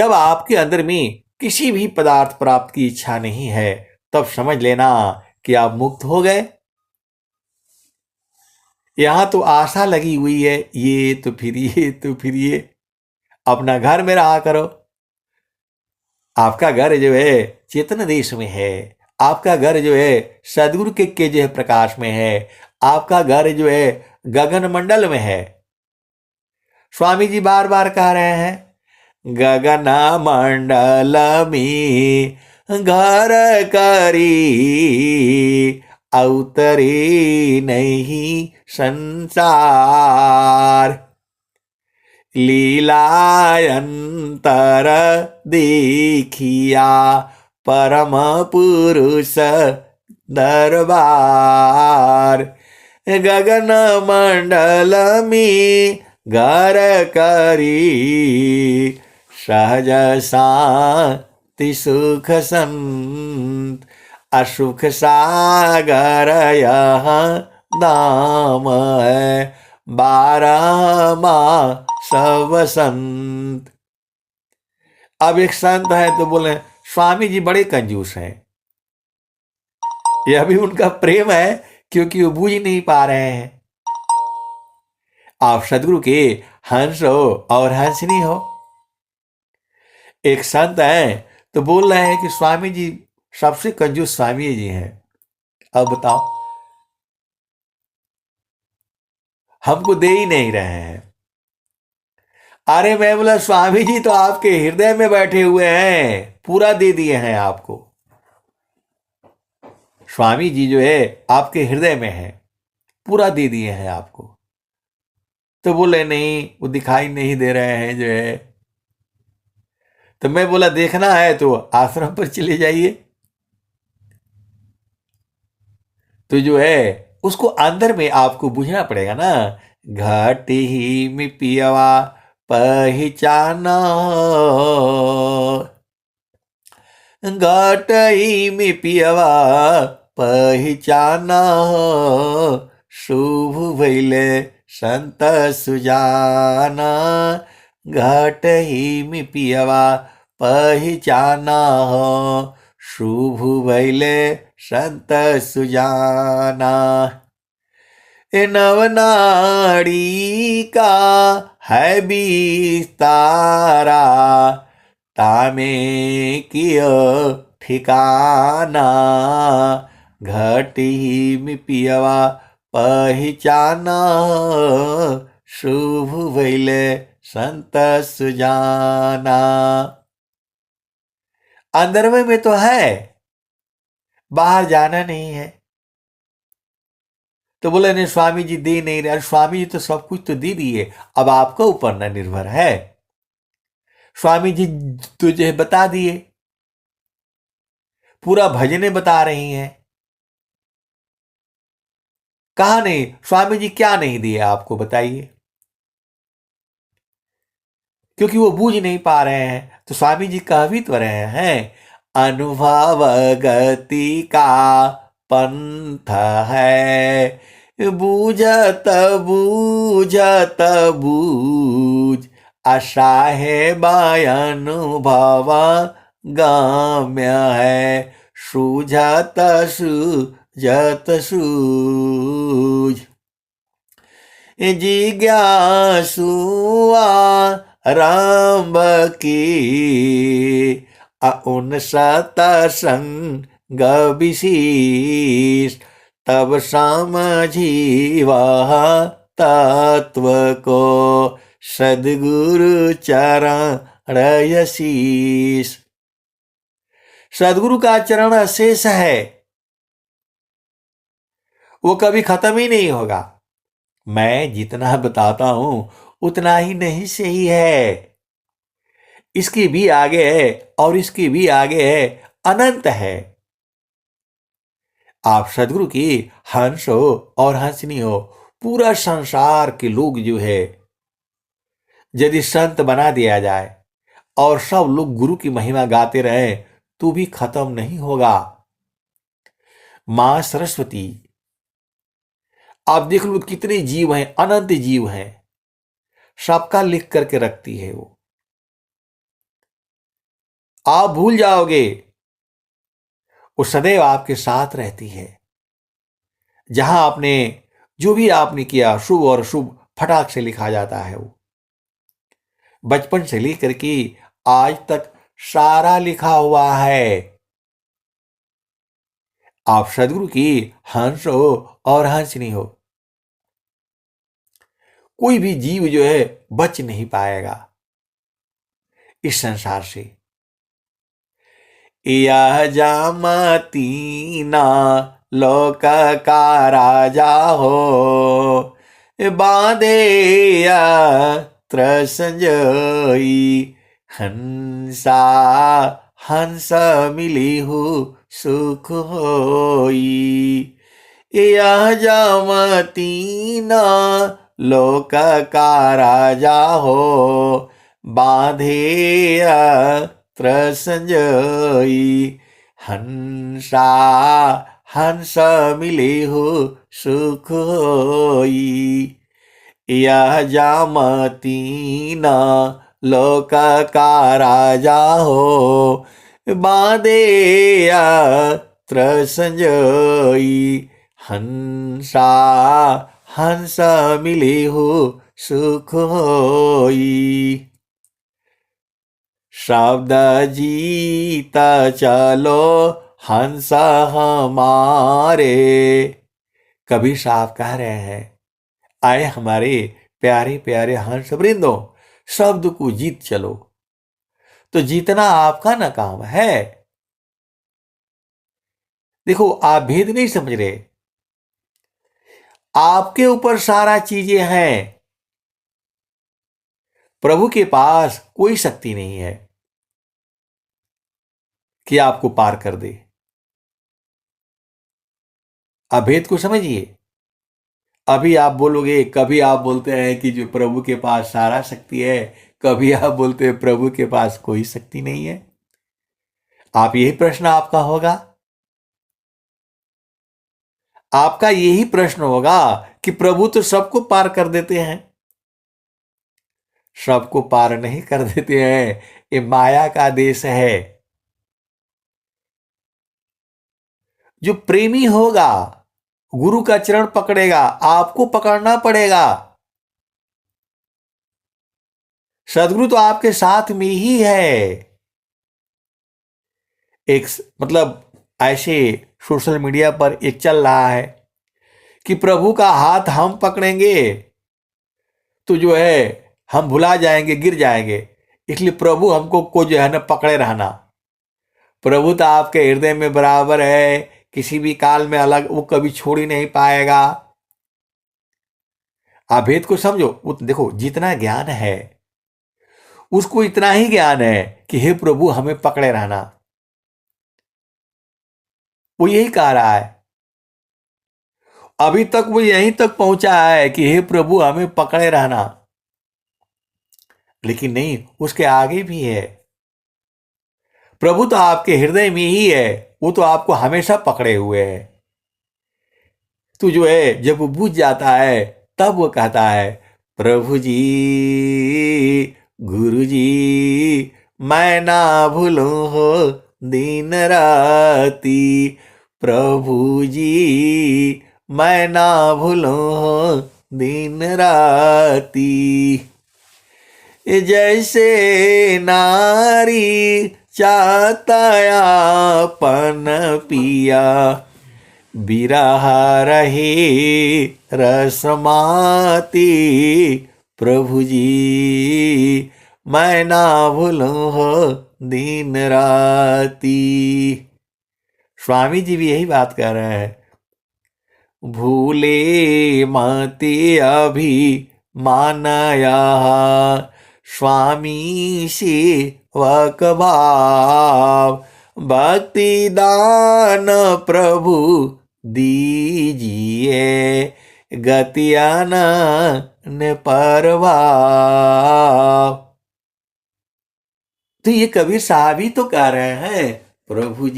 जब आपके अंदर में किसी भी पदार्थ प्राप्त की इच्छा नहीं है, तब समझ लेना कि आप मुक्त हो गए। यहां तो आशा लगी हुई है, ये तो फिर ये तो फिर ये। अपना घर में रहा करो। आपका घर जो है चेतन देश में है। आपका घर जो है सदगुरु के जो है प्रकाश में है। आपका घर जो है गगन मंडल में है। स्वामी जी बार बार कह रहे हैं, गगन मंडल में घर करी, अवतरे नहीं संसार। लीलायंतर देखिया परम पुरुष दरबार। गगन मंडल में घर करी, सहज शांति सुख संत। असुख सागर यह नाम है, 12 मास वसंत। अब एक संत है तो बोले स्वामी जी बड़े कंजूस हैं। यह भी उनका प्रेम है, क्योंकि वो बूझ नहीं पा रहे हैं। आप सदगुरु के हंस हो और हंसनी हो। एक संत है तो बोल रहे हैं कि स्वामी जी सबसे कंजूस स्वामी जी हैं। अब बताओ, हमको दे ही नहीं रहे हैं। अरे मैं बोला स्वामी जी तो आपके हृदय में बैठे हुए हैं, पूरा दे दिए हैं आपको। स्वामी जी जो है आपके हृदय में है, पूरा दे दिए हैं आपको। तो बोले नहीं, वो दिखाई नहीं दे रहे हैं जो है। तो मैं बोला देखना है तो आश्रम पर चले जाइए। तो जो है उसको अंदर में आपको बुझना पड़ेगा ना। घाटी ही में पियवा पहचाना, घाटी में पियवा पहचाना। शुभ भैले संत सुजाना, घाट ही में पियवा पहचाना। शुभ भैले संत सुजाना। नवनाड़ी का है विस्तारा, तामे कियो ठिकाना। घटी में पियवा पहचाना, शुभ भैले संत सुजाना। अंदर में तो है, बाहर जाना नहीं है। तो बोले नहीं स्वामी जी दे नहीं रहे। स्वामी जी तो सब कुछ तो दे दिए, अब आपका ऊपर न निर्भर है। स्वामी जी तुझे बता दिए, पूरा भजने बता रही हैं। कहा नहीं, स्वामी जी क्या नहीं दिए आपको बताइए। क्योंकि वो बूझ नहीं पा रहे हैं। तो स्वामी जी कह भी तो रहे हैं, अनुभव गति का पंथ है, बूझत बूझत बूझ। आशा है अनुभव गम्य है, सूझत सूझत सूझ। जिज्ञासुआ राम की उन सतसंग विशेष। तब समझी वह तत्व को, सदगुरु चरण यशीष। सदगुरु का चरण अशेष है, वो कभी खत्म ही नहीं होगा। मैं जितना बताता हूं उतना ही नहीं सही है। इसके भी आगे है और इसके भी आगे है, अनंत है। आप सदगुरु की हंस हो और हंसनी हो। पूरा संसार के लोग जो है यदि संत बना दिया जाए और सब लोग गुरु की महिमा गाते रहे तो भी खत्म नहीं होगा। मां सरस्वती, आप देख लो कितने जीव हैं, अनंत जीव हैं, सबका लिख करके रखती है वो। आप भूल जाओगे, वो सदैव आपके साथ रहती है। जहां आपने जो भी आपने किया शुभ और अशुभ फटाक से लिखा जाता है। वो बचपन से लेकर के आज तक सारा लिखा हुआ है। आप सदगुरु की हंस हो और हंसनी हो, कोई भी जीव जो है बच नहीं पाएगा इस संसार से। यह जामतीना लोक का राजा हो, बांधे त्रसंजोई हंसा हंस मिली हूँ सुख होई। यह जामतीना लोक का राजा हो, बांधे त्रसंजोई हंसा हंस मिले हो सुख होई। यह जामतीना लोक का राजा हो, बांधे त्रसंजोई हंसा हंस मिले हो सुख होई। शब्द जीत चलो हंस हमारे। कबीर साहब कह रहे हैं, आए हमारे प्यारे प्यारे हंस वृंदो, शब्द को जीत चलो। तो जीतना आपका ना काम है। देखो, आप भेद नहीं समझ रहे, आपके ऊपर सारा चीजें हैं। प्रभु के पास कोई शक्ति नहीं है कि आपको पार कर दे। आप भेद को समझिए। अभी आप बोलोगे, कभी आप बोलते हैं कि जो प्रभु के पास सारा शक्ति है, कभी आप बोलते हैं प्रभु के पास कोई शक्ति नहीं है। आप यही प्रश्न आपका होगा, आपका यही प्रश्न होगा कि प्रभु तो सबको पार कर देते हैं। सबको पार नहीं कर देते हैं, ये माया का देश है। जो प्रेमी होगा गुरु का चरण पकड़ेगा, आपको पकड़ना पड़ेगा। सदगुरु तो आपके साथ में ही है। एक मतलब ऐसे सोशल मीडिया पर एक चल रहा है कि प्रभु का हाथ हम पकड़ेंगे तो जो है हम भुला जाएंगे, गिर जाएंगे, इसलिए प्रभु हमको को जो है ना पकड़े रहना। प्रभु तो आपके हृदय में बराबर है, किसी भी काल में अलग, वो कभी छोड़ ही नहीं पाएगा। आप भेद को समझो। वो देखो, जितना ज्ञान है उसको इतना ही ज्ञान है कि हे प्रभु हमें पकड़े रहना। वो यही कह रहा है, अभी तक वो यहीं तक पहुंचा है कि हे प्रभु हमें पकड़े रहना। लेकिन नहीं, उसके आगे भी है। प्रभु तो आपके हृदय में ही है, वो तो आपको हमेशा पकड़े हुए है। तो जो है जब वो बुझ जाता है तब वो कहता है, प्रभु जी गुरु जी मैं ना भूलूं हो दिन राती। प्रभु जी मैं ना भूलूं हो दिन राती। जैसे नारी चाहतायापन पिया, बिरह रहे रसमाती। प्रभु जी मैं ना भूलूं हो दिन राती। स्वामी जी भी यही बात कर रहे हैं, भूले मते अभी मानया स्वामी सेवक भाव। भक्ति दान प्रभु दीजिए, गति अनन्य परभाव। तो ये कबीर साहब ही तो कह रहे हैं, प्रभु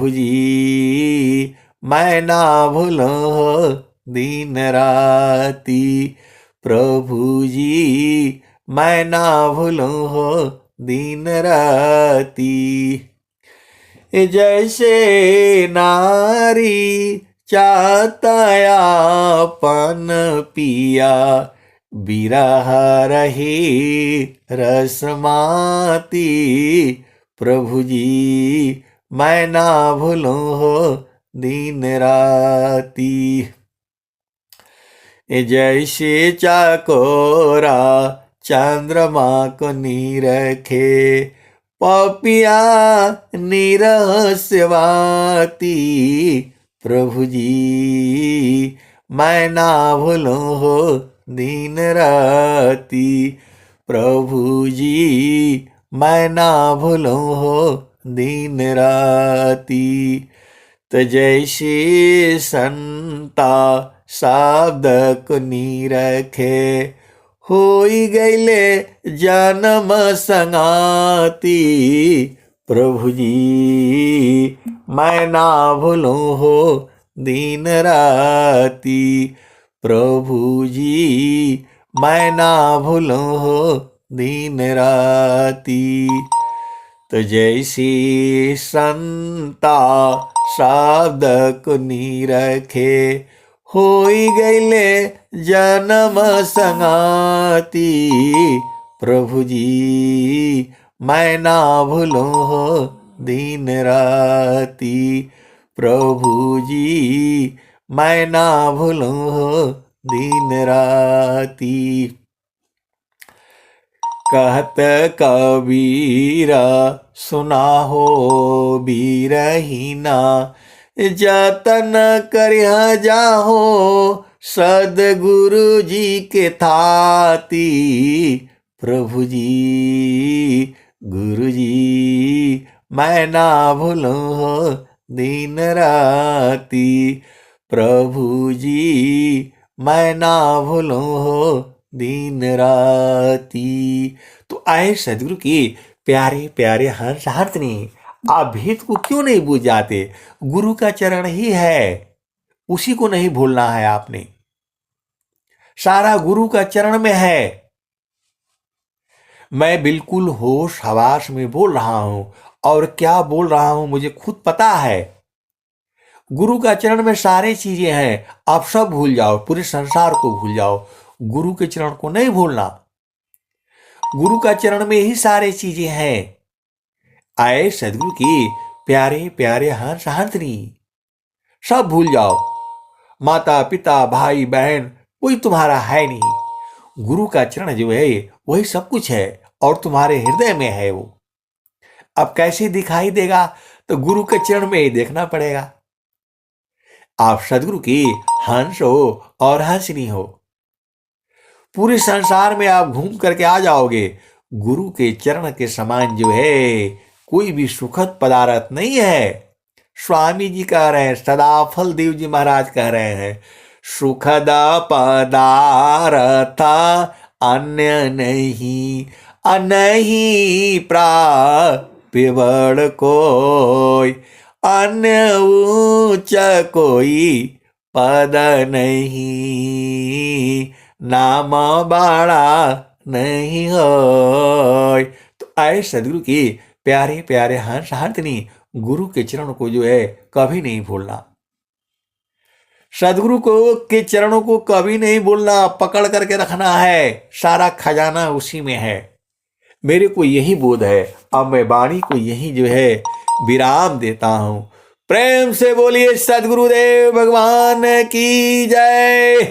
जी मैं ना भूलूं दिन राती। प्रभु जी मैं ना भूलूं दिन राती। जैसे नारी चाहतायापन पिया, बिरह रही रसमाती। प्रभु जी मैं ना भूलूं हो दिन राती। जैसे चाकोरा चंद्रमा को निरखे, पपिया निरहस्यवाती। प्रभु जी मैं ना भूलूं हो दिन राती। प्रभु जी मैं ना भूलूं हो दिन राती। तो जैसे संता शब्द को निरखे, होई गईले जन्म संगाती। प्रभु जी मैं ना भूलूं हो दिन राती। प्रभु जी मैं ना भूलूं हो दिन राती। तो जैसी संता शब्द को निरखे, होई गईले जन्म संगाती। प्रभु जी मैं ना भूलूं हो दिन राती। प्रभु जी मैं ना भूलूं हो दिन राती। कहत कबीरा सुना हो बीरहीना, जतन करिह जाहो सदगुरु जी के थाती। प्रभु जी गुरु जी मैं ना भूलूं हो दिन राती। प्रभु जी मैं ना भूलूं हो दिन राती। तो आए सदगुरु की प्यारे प्यारे हंस हाथनी, आप भेद को क्यों नहीं भूल जाते? गुरु का चरण ही है, उसी को नहीं भूलना है आपने। सारा गुरु का चरण में है। मैं बिल्कुल होश हवास में बोल रहा हूं, और क्या बोल रहा हूं मुझे खुद पता है। गुरु का चरण में सारी चीजें हैं, आप सब भूल जाओ, पूरे संसार को भूल जाओ, गुरु के चरण को नहीं भूलना। गुरु का चरण में ही सारी चीजें हैं। आए सदगुरु की प्यारे प्यारे हंस हाथनी, सब भूल जाओ। माता पिता भाई बहन कोई तुम्हारा है नहीं। गुरु का चरण जो है वही सब कुछ है, और तुम्हारे हृदय में है वो। अब कैसे दिखाई देगा? तो गुरु के चरण में ही देखना पड़ेगा। आप सदगुरु की हंस हो और हंसनी हो, पूरे संसार में आप घूम करके आ जाओगे। गुरु के चरण के समान जो है कोई भी सुखद पदार्थ नहीं है। स्वामी जी कह रहे हैं, सदाफल देव जी महाराज कह रहे हैं, सुखद पदार्थ अन्य नहीं, नहीं प्राप्य बड़ कोई, अन्य ऊंच कोई पद नहीं, नाम बड़ा नहीं हो। तो आए सदगुरु की प्यारे प्यारे हंस हाथनी, गुरु के चरण को जो है कभी नहीं भूलना। सदगुरु को के चरणों को कभी नहीं भूलना, पकड़ करके रखना है। सारा खजाना उसी में है। मेरे को यही बोध है। अब मैं वाणी को यही जो है विराम देता हूं। प्रेम से बोलिए सदगुरुदेव भगवान की जय।